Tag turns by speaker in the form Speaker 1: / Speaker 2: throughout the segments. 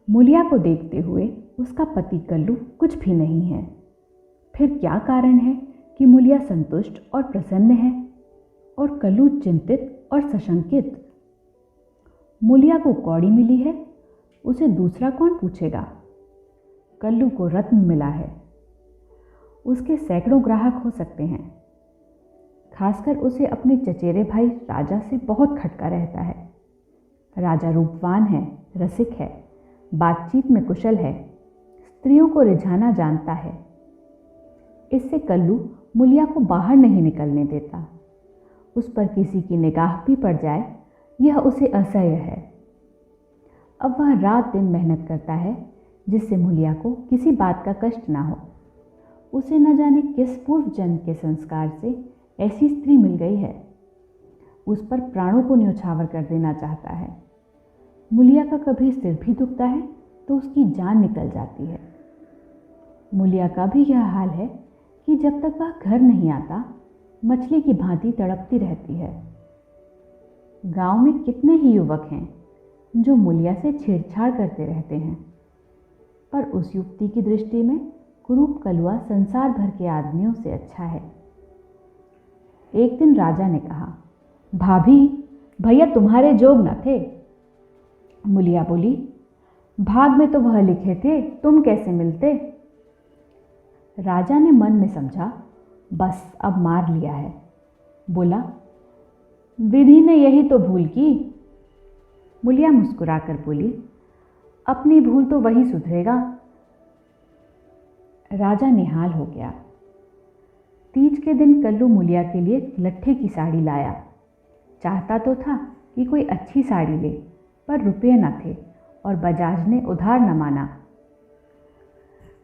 Speaker 1: मूलिया को देखते हुए उसका पति कल्लू कुछ भी नहीं है। फिर क्या कारण है कि मूलिया संतुष्ट और प्रसन्न है और कल्लू चिंतित और सशंकित? मूलिया को कौड़ी मिली है, उसे दूसरा कौन पूछेगा? कल्लू को रत्न मिला है, उसके सैकड़ों ग्राहक हो सकते हैं। खासकर उसे अपने चचेरे भाई राजा से बहुत खटका रहता है। राजा रूपवान है, रसिक है, बातचीत में कुशल है, स्त्रियों को रिझाना जानता है। इससे कल्लू मूलिया को बाहर नहीं निकलने देता। उस पर किसी की निगाह भी पड़ जाए, यह उसे असह्य है। अब वह रात दिन मेहनत करता है जिससे मूलिया को किसी बात का कष्ट ना हो। उसे न जाने किस पूर्व जन्म के संस्कार से ऐसी स्त्री मिल गई है। उस पर प्राणों को न्यौछावर कर देना चाहता है। मूलिया का कभी सिर भी दुखता है तो उसकी जान निकल जाती है। मूलिया का भी यह हाल है कि जब तक वह घर नहीं आता मछली की भांति तड़पती रहती है। गांव में कितने ही युवक हैं जो मूलिया से छेड़छाड़ करते रहते हैं, पर उस युवती की दृष्टि में कुरूप कलुआ संसार भर के आदमियों से अच्छा है। एक दिन राजा ने कहा, भाभी, भैया तुम्हारे जोग न थे। मूलिया बोली, भाग में तो वह लिखे थे, तुम कैसे मिलते? राजा ने मन में समझा, बस अब मार लिया है। बोला, विधि ने यही तो भूल की। मूलिया मुस्कुराकर बोली, अपनी भूल तो वही सुधरेगा। राजा निहाल हो गया। तीज के दिन कल्लू मूलिया के लिए लट्ठे की साड़ी लाया। चाहता तो था कि कोई अच्छी साड़ी ले, पर रुपये न थे और बजाज ने उधार न माना।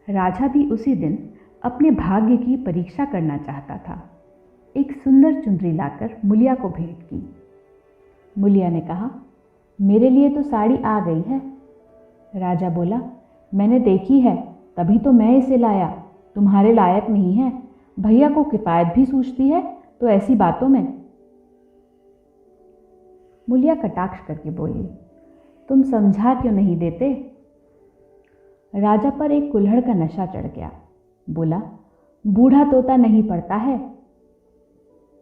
Speaker 1: राजा भी उसी दिन अपने भाग्य की परीक्षा करना चाहता था। एक सुंदर चुनरी लाकर मूलिया को भेंट की। मूलिया ने कहा, मेरे लिए तो साड़ी आ गई है। राजा बोला, मैंने देखी है, तभी तो मैं इसे लाया, तुम्हारे लायक नहीं है। भैया को किफायत भी सूझती है तो ऐसी बातों में। मूलिया कटाक्ष करके बोली, तुम समझा क्यों नहीं देते? राजा पर एक कुल्हड़ का नशा चढ़ गया। बोला, बूढ़ा तोता नहीं पड़ता है।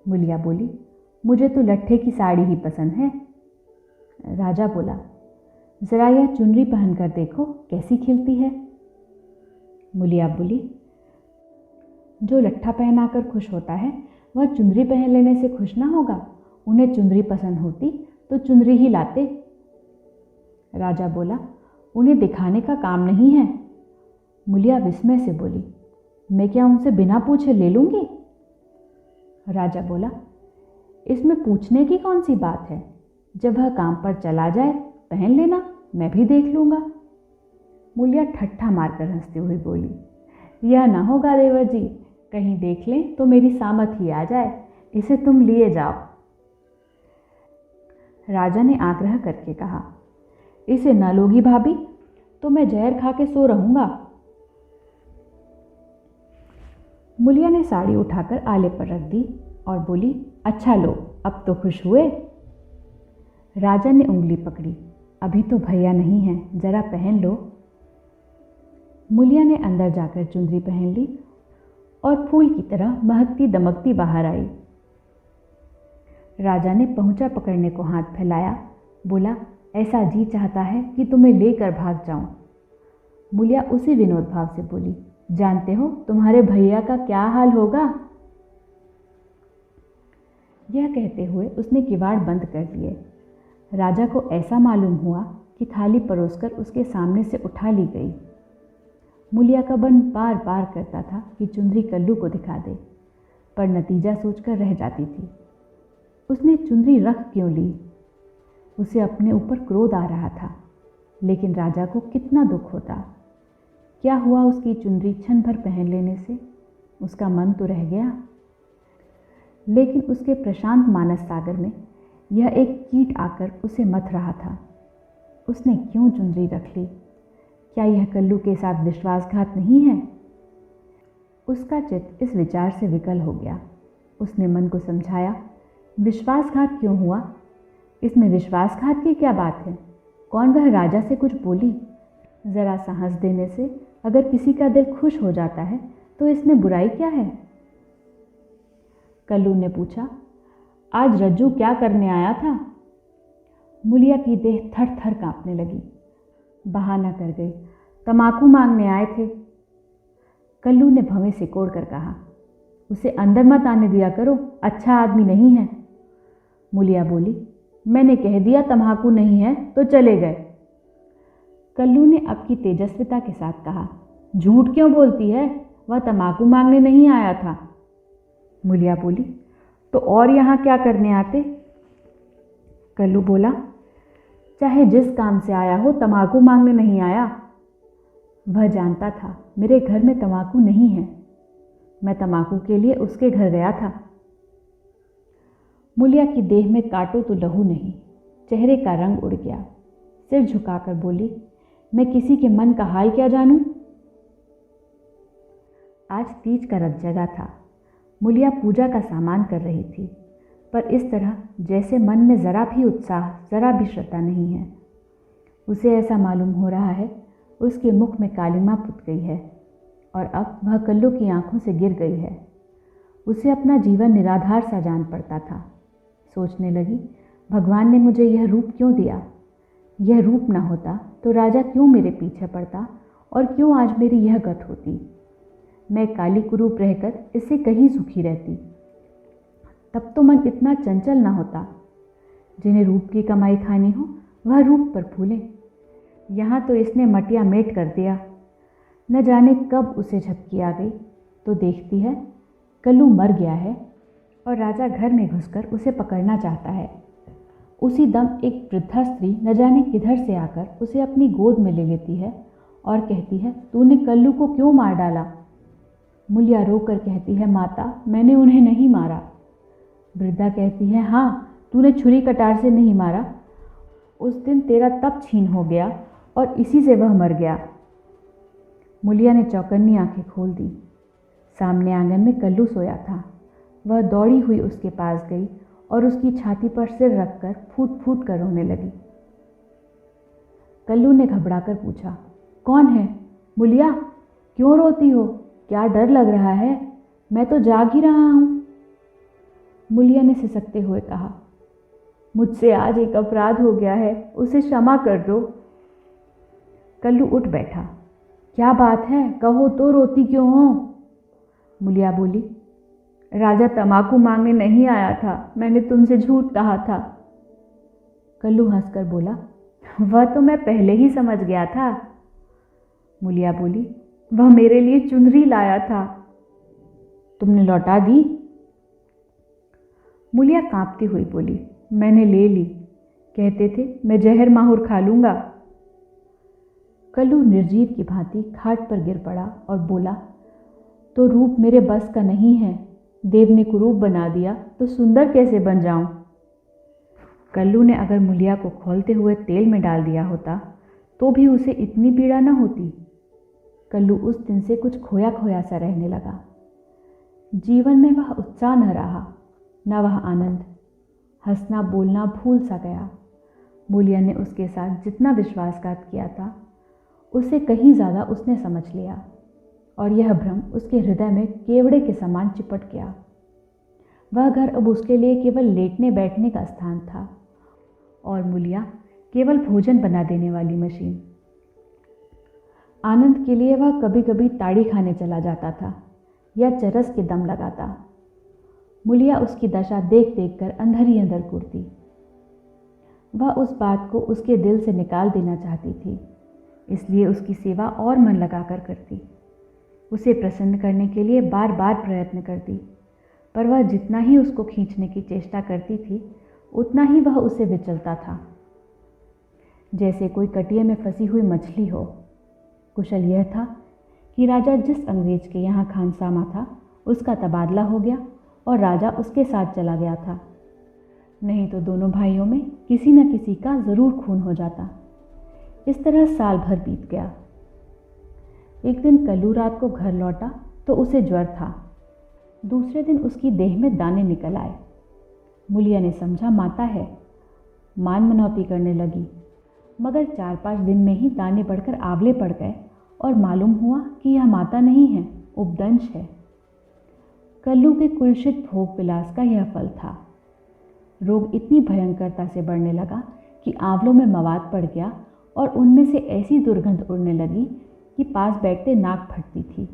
Speaker 1: मूलिया बोली, मुझे तो लट्ठे की साड़ी ही पसंद है। राजा बोला, जरा यह चुनरी पहनकर देखो कैसी खिलती है। मूलिया बोली, जो लट्ठा पहनाकर खुश होता है वह चुनरी पहन लेने से खुश ना होगा। उन्हें चुनरी पसंद होती तो चुनरी ही लाते। राजा बोला, उन्हें दिखाने का काम नहीं है। मूलिया विस्मय से बोली, मैं क्या उनसे बिना पूछे ले लूंगी? राजा बोला, इसमें पूछने की कौन सी बात है? जब वह काम पर चला जाए पहन लेना, मैं भी देख लूंगा। मूलिया ठट्ठा मारकर हंसती हुई बोली, यह ना होगा देवर जी, कहीं देख लें तो मेरी सामत ही आ जाए। इसे तुम लिए जाओ। राजा ने आग्रह करके कहा, इसे न लोगी भाभी तो मैं जहर खा के सो रहूंगा। मूलिया ने साड़ी उठाकर आले पर रख दी और बोली, अच्छा लो, अब तो खुश हुए। राजा ने उंगली पकड़ी, अभी तो भैया नहीं है, जरा पहन लो। मूलिया ने अंदर जाकर चुनरी पहन ली और फूल की तरह महकती दमकती बाहर आई। राजा ने पहुंचा पकड़ने को हाथ फैलाया। बोला, ऐसा जी चाहता है कि तुम्हें लेकर भाग जाऊं। मूलिया उसी विनोद भाव से बोली, जानते हो तुम्हारे भैया का क्या हाल होगा? यह कहते हुए उसने किवाड़ बंद कर दिए। राजा को ऐसा मालूम हुआ कि थाली परोसकर उसके सामने से उठा ली गई। मूलिया का मन बार बार करता था कि चुनरी कल्लू को दिखा दे, पर नतीजा सोचकर रह जाती थी। उसने चुनरी रख क्यों ली? उसे अपने ऊपर क्रोध आ रहा था, लेकिन राजा को कितना दुख होता। क्या हुआ उसकी चुनरी क्षण भर पहन लेने से? उसका मन तो रह गया, लेकिन उसके प्रशांत मानस सागर में यह एक कीट आकर उसे मथ रहा था। उसने क्यों चुनरी रख ली? क्या यह कल्लू के साथ विश्वासघात नहीं है? उसका चित्त इस विचार से विकल हो गया। उसने मन को समझाया, विश्वासघात क्यों हुआ? इसमें विश्वासघात की क्या बात है? कौन वह राजा से कुछ बोली? ज़रा सा हंस देने से अगर किसी का दिल खुश हो जाता है तो इसमें बुराई क्या है? कल्लू ने पूछा, आज रज्जू क्या करने आया था? मुलिया की देह थर थर कांपने लगी। बहाना कर गई, तमाकू मांगने आए थे। कल्लू ने भवें सिकोड़ कर कहा, उसे अंदर मत आने दिया करो, अच्छा आदमी नहीं है। मुलिया बोली, मैंने कह दिया तम्बाकू नहीं है तो चले गए। कल्लू ने अब की तेजस्विता के साथ कहा, झूठ क्यों बोलती है, वह तम्बाकू मांगने नहीं आया था। मुलिया बोली, तो और यहाँ क्या करने आते? कल्लू बोला, चाहे जिस काम से आया हो तम्बाकू मांगने नहीं आया। वह जानता था मेरे घर में तम्बाकू नहीं है, मैं तम्बाकू के लिए उसके घर गया था। मुलिया की देह में काटो तो लहू नहीं, चेहरे का रंग उड़ गया। सिर झुकाकर बोली, मैं किसी के मन का हाल क्या जानूं? आज तीज का रथ जगा था। मुलिया पूजा का सामान कर रही थी, पर इस तरह जैसे मन में ज़रा भी उत्साह, ज़रा भी श्रद्धा नहीं है। उसे ऐसा मालूम हो रहा है उसके मुख में कालिमा पुत गई है और अब वह कल्लू की आंखों से गिर गई है। उसे अपना जीवन निराधार सा जान पड़ता था। सोचने लगी, भगवान ने मुझे यह रूप क्यों दिया? यह रूप न होता तो राजा क्यों मेरे पीछे पड़ता और क्यों आज मेरी यह गत होती? मैं काली कुरूप रहकर इससे कहीं सुखी रहती। तब तो मन इतना चंचल न होता। जिन्हें रूप की कमाई खानी हो वह रूप पर फूले। यहाँ तो इसने मटिया मेट कर दिया। न जाने कब उसे झपकी आ गई तो देखती है कल्लू मर गया है और राजा घर में घुसकर उसे पकड़ना चाहता है। उसी दम एक वृद्धा स्त्री न जाने किधर से आकर उसे अपनी गोद में ले लेती है और कहती है, तूने कल्लू को क्यों मार डाला? मुलिया रोकर कहती है, माता मैंने उन्हें नहीं मारा। वृद्धा कहती है, हाँ तूने छुरी कटार से नहीं मारा। उस दिन तेरा तप छीन हो गया और इसी से वह मर गया। मुलिया ने चौकन्नी आंखें खोल दी। सामने आंगन में कल्लू सोया था। वह दौड़ी हुई उसके पास गई और उसकी छाती पर सिर रखकर फूट फूट कर रोने लगी। कल्लू ने घबराकर पूछा, कौन है? मुलिया क्यों रोती हो? क्या डर लग रहा है? मैं तो जाग ही रहा हूँ। मुलिया ने सिसकते हुए कहा, मुझसे आज एक अपराध हो गया है, उसे क्षमा कर दो। कल्लू उठ बैठा। क्या बात है, कहो तो, रोती क्यों हो? मुलिया बोली, राजा तम्बाकू मांगने नहीं आया था, मैंने तुमसे झूठ कहा था। कल्लू हंसकर बोला, वह तो मैं पहले ही समझ गया था। मुलिया बोली, वह मेरे लिए चुनरी लाया था। तुमने लौटा दी? मुलिया कांपती हुई बोली, मैंने ले ली। कहते थे मैं जहर माहुर खा लूंगा। कल्लू निर्जीव की भांति खाट पर गिर पड़ा और बोला, तो रूप मेरे बस का नहीं है। देव ने कुरूप बना दिया तो सुंदर कैसे बन जाऊं? कल्लू ने अगर मुलिया को खौलते हुए तेल में डाल दिया होता तो भी उसे इतनी पीड़ा न होती। कल्लू उस दिन से कुछ खोया खोया सा रहने लगा। जीवन में वह उत्साह न रहा, न वह आनंद। हंसना बोलना भूल सा गया। मुलिया ने उसके साथ जितना विश्वासघात किया था उससे कहीं ज़्यादा उसने समझ लिया और यह भ्रम उसके हृदय में केवड़े के समान चिपट गया। वह घर अब उसके लिए केवल लेटने बैठने का स्थान था और मुलिया केवल भोजन बना देने वाली मशीन। आनंद के लिए वह कभी कभी ताड़ी खाने चला जाता था या चरस के दम लगाता। मुलिया उसकी दशा देख देख कर अंदर ही अंदर कुड़ती। वह उस बात को उसके दिल से निकाल देना चाहती थी, इसलिए उसकी सेवा और मन लगाकर करती। उसे प्रसन्न करने के लिए बार बार प्रयत्न करती, पर वह जितना ही उसको खींचने की चेष्टा करती थी उतना ही वह उसे विचलता था, जैसे कोई कटिए में फंसी हुई मछली हो। कुशल यह था कि राजा जिस अंग्रेज के यहाँ खानसामा था उसका तबादला हो गया और राजा उसके साथ चला गया था, नहीं तो दोनों भाइयों में किसी न किसी का ज़रूर खून हो जाता। इस तरह साल भर बीत गया। एक दिन कल्लू रात को घर लौटा तो उसे ज्वर था। दूसरे दिन उसकी देह में दाने निकल आए। मुलिया ने समझा माता है, मान मनौती करने लगी। मगर 4-5 दिन में ही दाने बढ़कर आंवले पड़ गए और मालूम हुआ कि यह माता नहीं है, उपदंश है। कल्लू के कुलषित भोग विलास का यह फल था। रोग इतनी भयंकरता से बढ़ने लगा कि आंवलों में मवाद पड़ गया और उनमें से ऐसी दुर्गंध उड़ने लगी कि पास बैठते नाक फटती थी।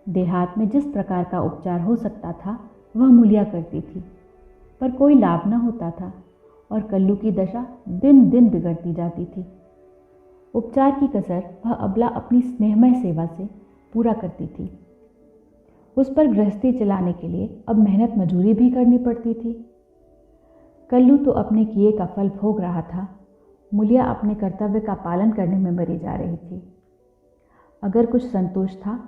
Speaker 1: देहात में जिस प्रकार का उपचार हो सकता था वह मूलिया करती थी, पर कोई लाभ न होता था और कल्लू की दशा दिन दिन बिगड़ती जाती थी। उपचार की कसर वह अबला अपनी स्नेहमय सेवा से पूरा करती थी। उस पर गृहस्थी चलाने के लिए अब मेहनत मजूरी भी करनी पड़ती थी। कल्लू तो अपने किए का फल भोग रहा था, मूलिया अपने कर्तव्य का पालन करने में मरी जा रही थी। अगर कुछ संतोष था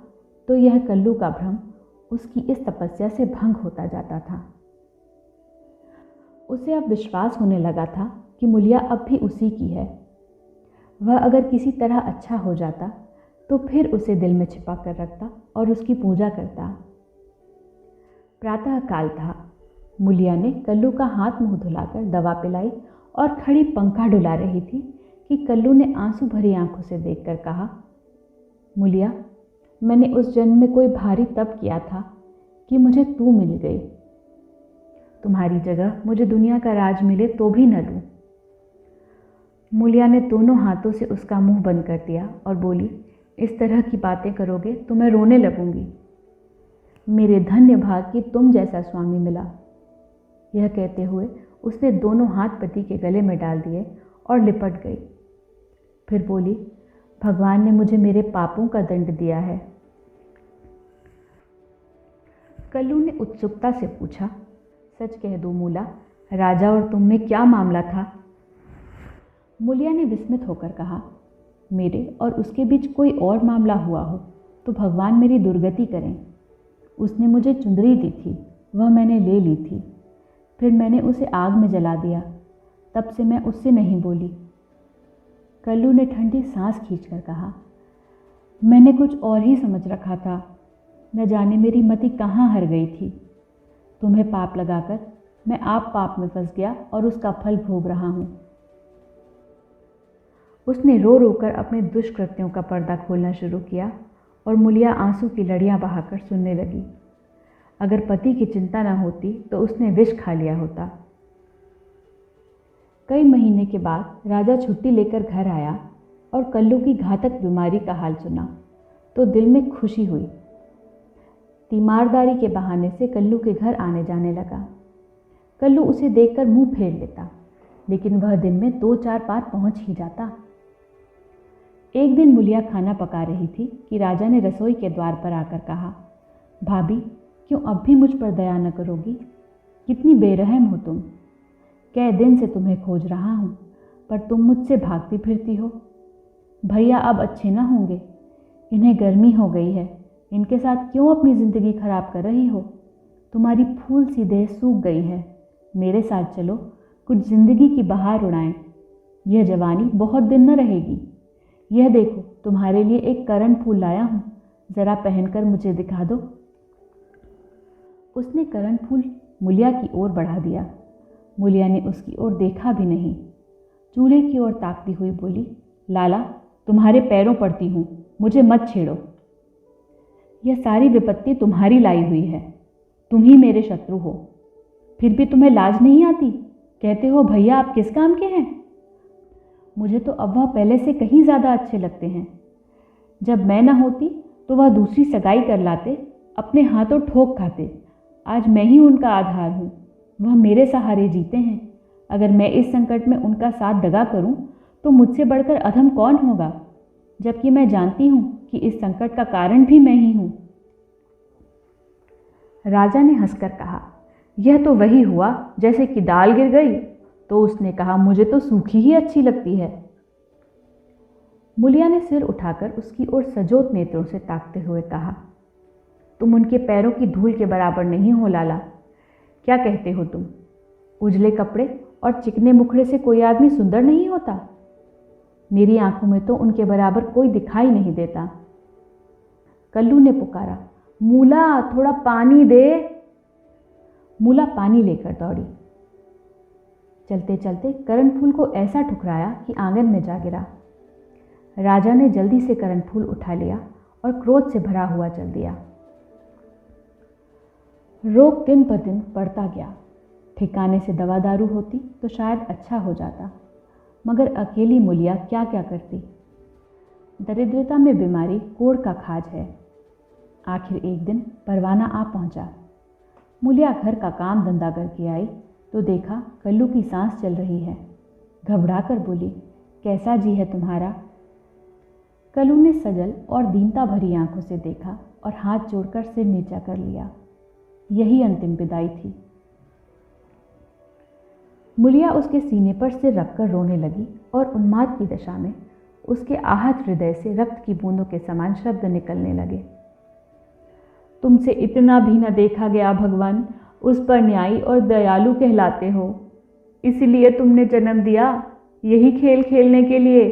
Speaker 1: तो यह कल्लू का भ्रम उसकी इस तपस्या से भंग होता जाता था। उसे अब विश्वास होने लगा था कि मूलिया अब भी उसी की है। वह अगर किसी तरह अच्छा हो जाता तो फिर उसे दिल में छिपा कर रखता और उसकी पूजा करता। प्रातः काल था। मूलिया ने कल्लू का हाथ मुंह धुलाकर दवा पिलाई और खड़ी पंखा डुला रही थी कि कल्लू ने आंसू भरी आंखों से देखकर कहा, मूलिया, मैंने उस जन्म में कोई भारी तप किया था कि मुझे तू मिल गई। तुम्हारी जगह मुझे दुनिया का राज मिले तो भी न लूं। मूलिया ने दोनों हाथों से उसका मुंह बंद कर दिया और बोली, इस तरह की बातें करोगे तो मैं रोने लगूंगी। मेरे धन्य भाग कि तुम जैसा स्वामी मिला। यह कहते हुए उसने दोनों हाथ पति के गले में डाल दिए और लिपट गई। फिर बोली, भगवान ने मुझे मेरे पापों का दंड दिया है। कल्लू ने उत्सुकता से पूछा, सच कह दो मूला, राजा और तुम में क्या मामला था? मूलिया ने विस्मित होकर कहा, मेरे और उसके बीच कोई और मामला हुआ हो तो भगवान मेरी दुर्गति करें। उसने मुझे चुंदरी दी थी, वह मैंने ले ली थी। फिर मैंने उसे आग में जला दिया। तब से मैं उससे नहीं बोली। कल्लू ने ठंडी सांस खींचकर कहा, मैंने कुछ और ही समझ रखा था। न जाने मेरी मति कहाँ हर गई थी। तुम्हें पाप लगाकर मैं आप पाप में फंस गया और उसका फल भोग रहा हूँ। उसने रो रो कर अपने दुष्कृत्यों का पर्दा खोलना शुरू किया और मूलिया आंसू की लड़ियाँ बहाकर सुनने लगी। अगर पति की चिंता न होती तो उसने विष खा लिया होता। कई महीने के बाद राजा छुट्टी लेकर घर आया और कल्लू की घातक बीमारी का हाल सुना तो दिल में खुशी हुई। तीमारदारी के बहाने से कल्लू के घर आने जाने लगा। कल्लू उसे देखकर मुंह फेर लेता, लेकिन वह दिन में 2-4 बार पहुंच ही जाता। एक दिन मूलिया खाना पका रही थी कि राजा ने रसोई के द्वार पर आकर कहा, भाभी, क्यों अब भी मुझ पर दया न करोगी? कितनी बेरहम हो तुम। कै दिन से तुम्हें खोज रहा हूँ, पर तुम मुझसे भागती फिरती हो। भैया अब अच्छे न होंगे, इन्हें गर्मी हो गई है। इनके साथ क्यों अपनी ज़िंदगी खराब कर रही हो? तुम्हारी फूल सी देह सूख गई है। मेरे साथ चलो, कुछ ज़िंदगी की बहार उड़ाएं। यह जवानी बहुत दिन न रहेगी। यह देखो, तुम्हारे लिए एक करण फूल लाया हूँ, ज़रा पहनकर मुझे दिखा दो। उसने करण फूल मूलिया की ओर बढ़ा दिया। मूलिया ने उसकी ओर देखा भी नहीं। चूल्हे की ओर ताकती हुई बोली, लाला, तुम्हारे पैरों पड़ती हूँ, मुझे मत छेड़ो। यह सारी विपत्ति तुम्हारी लाई हुई है। तुम ही मेरे शत्रु हो। फिर भी तुम्हें लाज नहीं आती? कहते हो भैया आप किस काम के हैं? मुझे तो अब वह पहले से कहीं ज़्यादा अच्छे लगते हैं। जब मैं न होती तो वह दूसरी सगाई कर लाते, अपने हाथों ठोक खाते। आज मैं ही उनका आधार हूँ। वह मेरे सहारे जीते हैं। अगर मैं इस संकट में उनका साथ दगा करूँ तो मुझसे बढ़कर अधम कौन होगा, जबकि मैं जानती हूँ कि इस संकट का कारण भी मैं ही हूँ। राजा ने हंसकर कहा, यह तो वही हुआ जैसे कि दाल गिर गई। तो उसने कहा, मुझे तो सूखी ही अच्छी लगती है। मूलिया ने सिर उठाकर उसकी ओर सजोत नेत्रों से ताकते हुए कहा, तुम उनके पैरों की धूल के बराबर नहीं हो लाला। क्या कहते हो तुम? उजले कपड़े और चिकने मुखड़े से कोई आदमी सुंदर नहीं होता? मेरी आंखों में तो उनके बराबर कोई दिखाई नहीं देता। कल्लू ने पुकारा, मूला, थोड़ा पानी दे। मूला पानी लेकर दौड़ी। चलते चलते करणफूल को ऐसा ठुकराया कि आंगन में जा गिरा। राजा ने जल्दी से करणफूल उठा लिया और क्रोध से भरा हुआ चल दिया। रोग दिन ब दिन बढ़ता गया। ठिकाने से दवा दारू होती तो शायद अच्छा हो जाता, मगर अकेली मुलिया क्या क्या करती। दरिद्रता में बीमारी कोढ़ का खाज है। आखिर एक दिन परवाना आ पहुंचा। मुलिया घर का काम धंधा करके आई तो देखा कल्लू की सांस चल रही है। घबरा कर बोली, कैसा जी है तुम्हारा? कल्लू ने सजल और दीनता भरी आंखों से देखा और हाथ जोड़कर सिर नीचा कर लिया। यही अंतिम विदाई थी। मुलिया उसके सीने पर सिर रखकर रोने लगी और उन्माद की दशा में उसके आहत हृदय से रक्त की बूंदों के समान शब्द निकलने लगे। तुमसे इतना भी न देखा गया भगवान, उस पर न्यायी और दयालु कहलाते हो, इसलिए तुमने जन्म दिया यही खेल खेलने के लिए।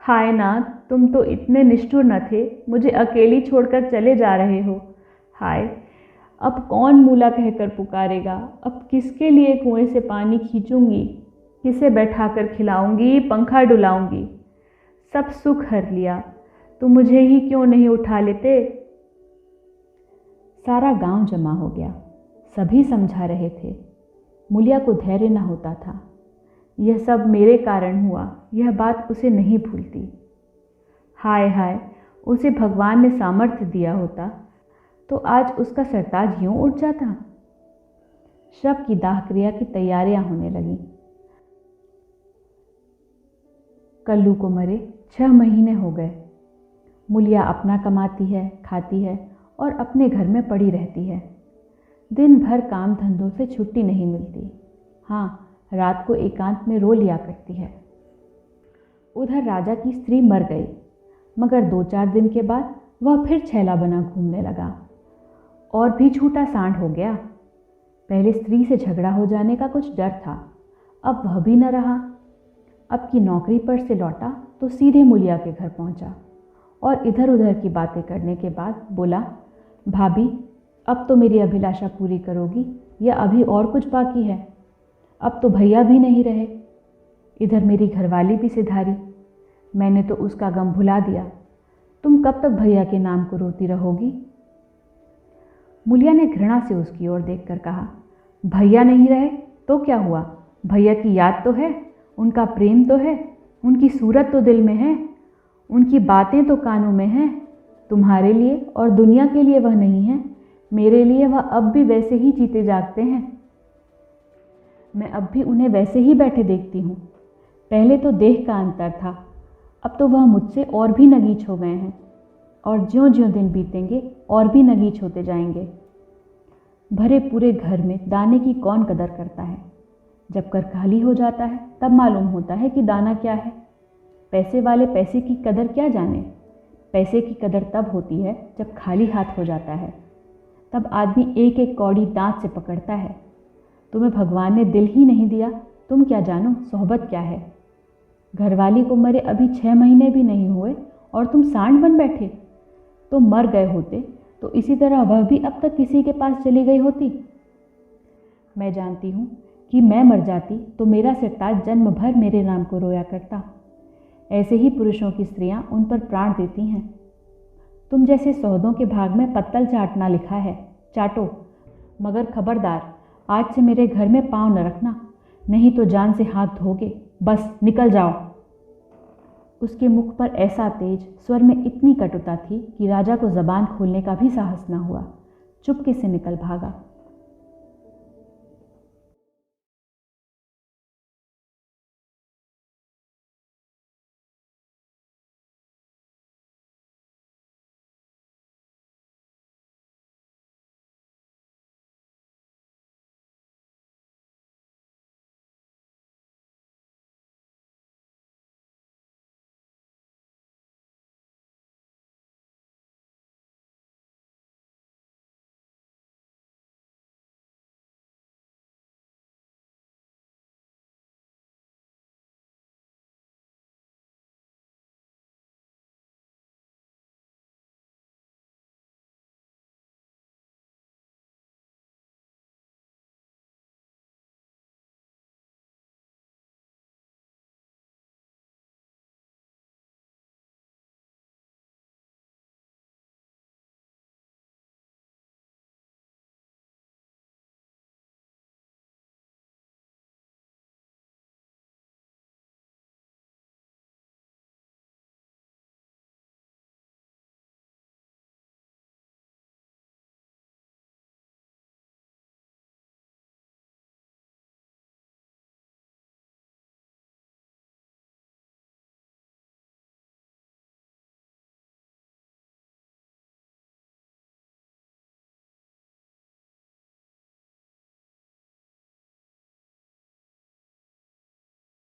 Speaker 1: हाय नाथ, तुम तो इतने निष्ठुर न थे, मुझे अकेली छोड़कर चले जा रहे हो। हाय, अब कौन मूला कहकर पुकारेगा? अब किसके लिए कुएं से पानी खींचूंगी? किसे बैठाकर खिलाऊंगी, पंखा डुलाऊंगी? सब सुख हर लिया, तो मुझे ही क्यों नहीं उठा लेते? सारा गांव जमा हो गया। सभी समझा रहे थे। मुलिया को धैर्य न होता था। यह सब मेरे कारण हुआ, यह बात उसे नहीं भूलती। हाय हाय, उसे भगवान ने सामर्थ्य दिया होता तो आज उसका सरताज यूं उठ जाता। शव की दाह क्रिया की तैयारियां होने लगीं। कल्लू को मरे 6 महीने हो गए। मुलिया अपना कमाती है, खाती है और अपने घर में पड़ी रहती है। दिन भर काम धंधों से छुट्टी नहीं मिलती। हाँ, रात को एकांत में रो लिया करती है। उधर राजा की स्त्री मर गई, मगर 2-4 दिन के बाद वह फिर छैला बना घूमने लगा और भी झूठा सांड हो गया। पहले स्त्री से झगड़ा हो जाने का कुछ डर था, अब वह भी न रहा। अब की नौकरी पर से लौटा तो सीधे मुलिया के घर पहुंचा और इधर उधर की बातें करने के बाद बोला, भाभी, अब तो मेरी अभिलाषा पूरी करोगी या अभी और कुछ बाकी है? अब तो भैया भी नहीं रहे, इधर मेरी घरवाली भी सिधारी, मैंने तो उसका गम भुला दिया। तुम कब तक भैया के नाम को रोती रहोगी? मुलिया ने घृणा से उसकी ओर देखकर कहा, भैया नहीं रहे तो क्या हुआ? भैया की याद तो है, उनका प्रेम तो है, उनकी सूरत तो दिल में है, उनकी बातें तो कानों में हैं। तुम्हारे लिए और दुनिया के लिए वह नहीं है, मेरे लिए वह अब भी वैसे ही जीते जागते हैं। मैं अब भी उन्हें वैसे ही बैठे देखती हूँ। पहले तो देह का अंतर था, अब तो वह मुझसे और भी नगीच हो गए हैं और ज्यों-ज्यों दिन बीतेंगे और भी नगीच होते जाएंगे। भरे पूरे घर में दाने की कौन कदर करता है? जब कर खाली हो जाता है तब मालूम होता है कि दाना क्या है। पैसे वाले पैसे की कदर क्या जाने। पैसे की कदर तब होती है जब खाली हाथ हो जाता है, तब आदमी एक एक कौड़ी दांत से पकड़ता है। तुम्हें भगवान ने दिल ही नहीं दिया, तुम क्या जानो सोहबत क्या है। घरवाली को मरे अभी 6 महीने भी नहीं हुए और तुम सांड बन बैठे। तो मर गए होते तो इसी तरह वह भी अब तक किसी के पास चली गई होती। मैं जानती हूँ कि मैं मर जाती तो मेरा सरताज जन्म भर मेरे नाम को रोया करता। ऐसे ही पुरुषों की स्त्रियां उन पर प्राण देती हैं। तुम जैसे सौदों के भाग में पत्तल चाटना लिखा है, चाटो, मगर खबरदार, आज से मेरे घर में पाँव न रखना, नहीं तो जान से हाथ धोगे। बस निकल जाओ। उसके मुख पर ऐसा तेज, स्वर में इतनी कटुता थी कि राजा को जबान खोलने का भी साहस न हुआ। चुपके से निकल भागा।